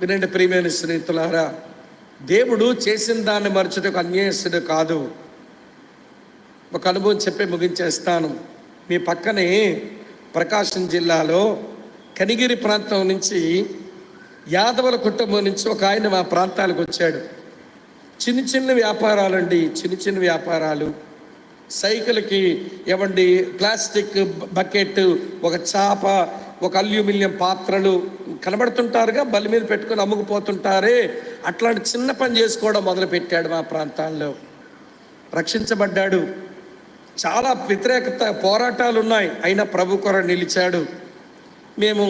వినండి ప్రియమైన స్నేహితులారా, దేవుడు చేసిన దాన్ని మరచుటకు అన్యాయస్తుడు కాదు. ఒక అనుభవం చెప్పి ముగించేస్తాను. మీ పక్కనే ప్రకాశం జిల్లాలో కనిగిరి ప్రాంతం నుంచి యాదవుల కుటుంబం నుంచి ఒక ఆయన మా ప్రాంతాలకు వచ్చాడు. చిన్న చిన్న వ్యాపారాలండి, చిన్న చిన్న వ్యాపారాలు. సైకిల్కి ఇవ్వండి, ప్లాస్టిక్ బకెట్, ఒక చాప, ఒక అల్యూమినియం పాత్రలు కనబడుతుంటారుగా, బల్లి మీద పెట్టుకొని అమ్ముకుపోతుంటారే, అట్లాంటి చిన్న పని చేసుకోవడం మొదలుపెట్టాడు. మా ప్రాంతాల్లో రక్షించబడ్డాడు. చాలా వ్యతిరేకత పోరాటాలు ఉన్నాయి, అయినా ప్రభు కొరకు నిలిచాడు. మేము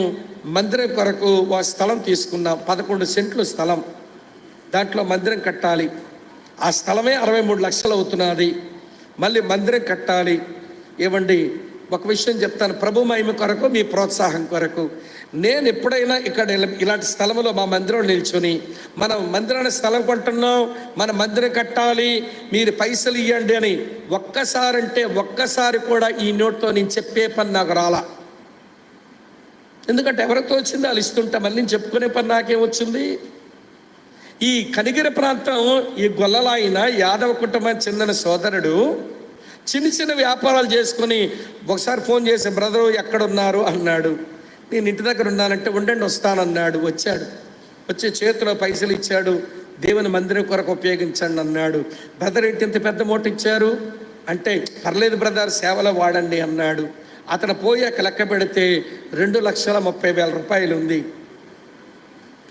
మందిరం కొరకు ఒక స్థలం తీసుకున్నాం, 11 సెంట్లు స్థలం. దాంట్లో మందిరం కట్టాలి. ఆ స్థలమే 63 లక్షలు అవుతున్నది. మళ్ళీ మందిరం కట్టాలి. ఏమండి, ఒక విషయం చెప్తాను, ప్రభు మహిమ కొరకు, మీ ప్రోత్సాహం కొరకు. నేను ఎప్పుడైనా ఇక్కడ ఇలాంటి స్థలంలో మా మందిరం నిల్చొని, మనం మందిరాన్ని స్థలం కొంటున్నాం, మన మందిరం కట్టాలి, మీరు పైసలు ఇవ్వండి అని ఒక్కసారి కూడా ఈ నోట్తో నేను చెప్పే పని నాకు రాలా. ఎందుకంటే ఎవరితో వచ్చింది వాళ్ళు ఇస్తుంటా, మళ్ళీ చెప్పుకునే పని నాకేమొచ్చింది. ఈ కనిగిరి ప్రాంతం, ఈ గొల్లలాయన యాదవ కుటుంబానికి చెందిన సోదరుడు చిన్న చిన్న వ్యాపారాలు చేసుకుని ఒకసారి ఫోన్ చేసి, బ్రదరు ఎక్కడున్నారు అన్నాడు. నేను ఇంటి దగ్గర ఉన్నానంటే, ఉండండి వస్తానన్నాడు. వచ్చాడు. వచ్చి చేతిలో పైసలు ఇచ్చాడు. దేవుని మందిరం కొరకు ఉపయోగించండి అన్నాడు. బ్రదర్ ఏంటి ఇంత పెద్ద మూట ఇచ్చారు అంటే, పర్లేదు బ్రదర్, సేవలో వాడండి అన్నాడు. అతను పోయాక లెక్క పెడితే 2,30,000 రూపాయలు ఉంది.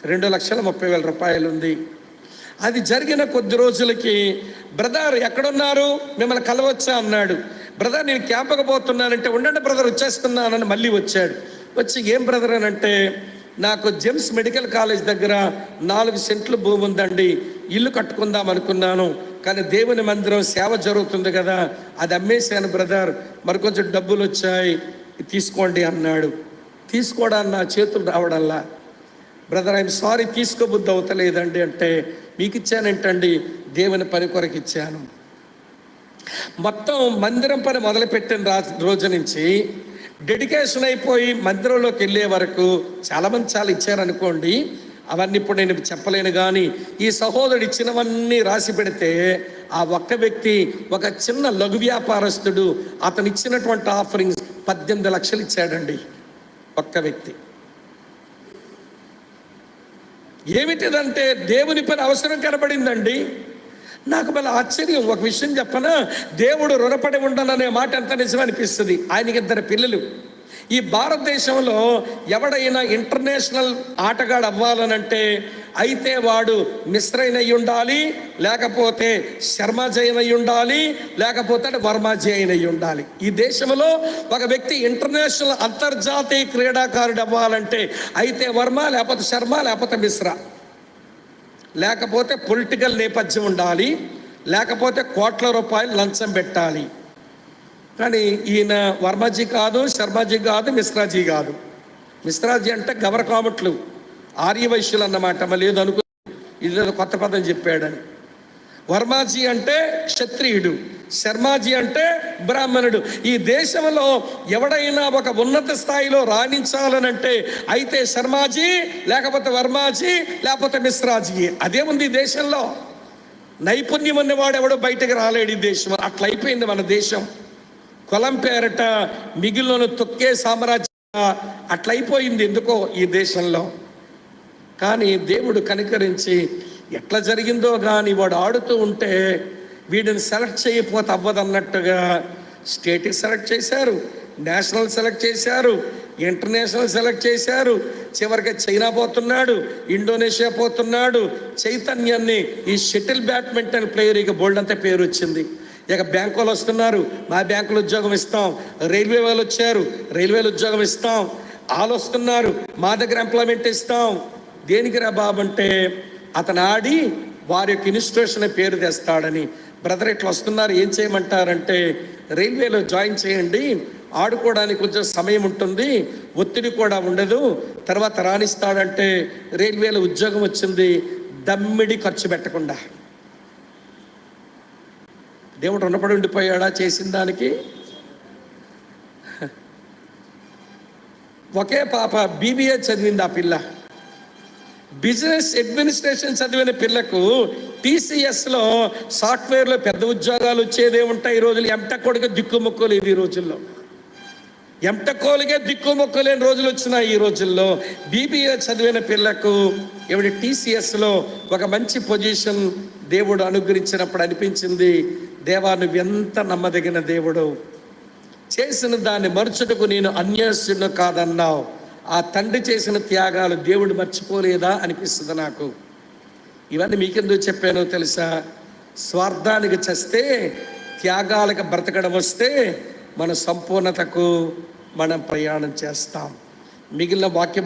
2,30,000 రూపాయలు ఉంది. అది జరిగిన కొద్ది రోజులకి, బ్రదర్ ఎక్కడున్నారు, మిమ్మల్ని కలవచ్చా అన్నాడు. బ్రదర్ నేను క్యాంపుకి పోతున్నానంటే, ఉండండి బ్రదర్ వచ్చేస్తున్నానని మళ్ళీ వచ్చాడు. వచ్చి ఏం బ్రదర్ అని అంటే, నాకు జెమ్స్ మెడికల్ కాలేజ్ దగ్గర 4 సెంట్లు భూమి ఉందండి, ఇల్లు కట్టుకుందాం అనుకున్నాను, కానీ దేవుని మందిరం సేవ జరుగుతుంది కదా, అది అమ్మేశాను బ్రదర్, మరి కొంచెం డబ్బులు వచ్చాయి, తీసుకోండి అన్నాడు. తీసుకోవడానికి నా చేతులు రావడంలా. బ్రదర్ ఐఎమ్ సారీ, తీసుకోబుద్ధి అవుతలేదండి అంటే, మీకు ఇచ్చానంటండి, దేవుని పని కొరకు ఇచ్చాను. మొత్తం మందిరం పని మొదలుపెట్టిన రోజు నుంచి డెడికేషన్ అయిపోయి మందిరంలోకి వెళ్ళే వరకు చాలామంది చాలా ఇచ్చారనుకోండి, అవన్నీ ఇప్పుడు నేను చెప్పలేను. కానీ ఈ సహోదరుడు ఇచ్చినవన్నీ రాసి పెడితే, ఆ ఒక్క వ్యక్తి, ఒక చిన్న లఘు వ్యాపారస్తుడు, అతను ఇచ్చినటువంటి ఆఫరింగ్స్ 18 లక్షలు ఇచ్చాడండి ఒక్క వ్యక్తి. ఏమిటిదంటే దేవుని పని అవసరం కనబడిందండి. నాకు మళ్ళీ ఆశ్చర్యం, ఒక విషయం చెప్పనా, దేవుడు రుణపడి ఉండననే మాట ఎంత నిజమనిపిస్తుంది. ఆయనకి 2 పిల్లలు. ఈ భారతదేశంలో ఎవడైనా ఇంటర్నేషనల్ ఆటగాడు అవ్వాలనంటే, అయితే వాడు మిశ్రైన్ అయి ఉండాలి, లేకపోతే శర్మాజైన్ అయి ఉండాలి, లేకపోతే వర్మాజైన్ అయి ఉండాలి. ఈ దేశంలో ఒక వ్యక్తి ఇంటర్నేషనల్ అంతర్జాతీయ క్రీడాకారుడు అవ్వాలంటే అయితే వర్మ, లేకపోతే శర్మ, లేకపోతే మిశ్రా, లేకపోతే పొలిటికల్ నేపథ్యం ఉండాలి, లేకపోతే కోట్ల రూపాయలు లంచం పెట్టాలి. కానీ ఈయన వర్మాజీ కాదు, శర్మాజీ కాదు, మిశ్రాజీ కాదు. మిశ్రాజీ అంటే గవర కామట్లు, ఆర్యవైశ్యులు అన్నమాట. మళ్ళీ ఏదో అనుకో, ఇదేదో కొత్త పదం చెప్పాడని. వర్మాజీ అంటే క్షత్రియుడు, శర్మాజీ అంటే బ్రాహ్మణుడు. ఈ దేశంలో ఎవడైనా ఒక ఉన్నత స్థాయిలో రాణించాలనంటే అయితే శర్మాజీ, లేకపోతే వర్మాజీ, లేకపోతే మిశ్రాజీ. అదేముంది ఈ దేశంలో. నైపుణ్యం ఉన్నవాడు ఎవడో బయటకు రాలేడు ఈ దేశం. అట్లా అయిపోయింది మన దేశం. కులం పేరట మిగిలిన తొక్కే సామ్రాజ్యం అట్లయిపోయింది ఎందుకో ఈ దేశంలో. కానీ దేవుడు కనికరించి, ఎట్లా జరిగిందో కానీ వాడు ఆడుతూ ఉంటే వీడిని సెలెక్ట్ చేయకపోతే అవ్వదన్నట్టుగా స్టేట్కి సెలెక్ట్ చేశారు, నేషనల్ సెలెక్ట్ చేశారు, ఇంటర్నేషనల్ సెలెక్ట్ చేశారు. చివరికి చైనా పోతున్నాడు, ఇండోనేషియా పోతున్నాడు. చైతన్యాన్ని ఈ షటిల్ బ్యాడ్మింటన్ ప్లేయర్ ఇక బోల్డ్ అంతా పేరు వచ్చింది. ఇక బ్యాంకు వాళ్ళు వస్తున్నారు, మా బ్యాంకులో ఉద్యోగం ఇస్తాం. రైల్వే వాళ్ళు వచ్చారు, రైల్వేలో ఉద్యోగం ఇస్తాం. వాళ్ళు వస్తున్నారు, మా దగ్గర ఎంప్లాయ్మెంట్ ఇస్తాం. దేనికి రా బాబు అంటే, అతను ఆడి వారి యొక్క ఇన్స్టిట్యూషన్ పేరు తెస్తాడని. బ్రదర్ ఇట్లా వస్తున్నారు, ఏం చేయమంటారంటే, రైల్వేలో జాయిన్ చేయండి, ఆడుకోవడానికి కొంచెం సమయం ఉంటుంది, ఒత్తిడి కూడా ఉండదు, తర్వాత రాణిస్తాడంటే రైల్వేలో ఉద్యోగం వచ్చింది. దమ్మిడి ఖర్చు పెట్టకుండా. దేవుడు రుణపడి ఉండిపోయాడా చేసిన దానికి? ఒకే పాప BBA చదివింది ఆ పిల్ల. బిజినెస్ అడ్మినిస్ట్రేషన్ చదివిన పిల్లకు టీసీఎస్లో సాఫ్ట్వేర్లో పెద్ద ఉద్యోగాలు వచ్చేదే ఉంటాయి. ఈ రోజులు ఎంటెక్ దిక్కుమొక్కు లేదు. ఈ రోజుల్లో ఎంటెక్కే దిక్కుమొక్కు లేని రోజులు వచ్చినాయి. ఈ రోజుల్లో బీబీఏ చదివిన పిల్లకు ఏమిటి టీసీఎస్లో ఒక మంచి పొజిషన్ దేవుడు అనుగ్రహించినప్పుడు అనిపించింది, దేవా నువ్వు ఎంత నమ్మదగిన దేవుడు, చేసిన దాన్ని మరచుటకు నేను అన్యాస్యుడు కాదన్నావు. ఆ తండ్రి చేసిన త్యాగాలు దేవుడు మర్చిపోలేదా అనిపిస్తుంది నాకు. ఇవన్నీ మీకెందుకు చెప్పానో తెలుసా? స్వార్థానికి చస్తే, త్యాగాలకు బ్రతకడం వస్తే మన సంపూర్ణతకు మనం ప్రయాణం చేస్తాం. మిగిలిన వాక్య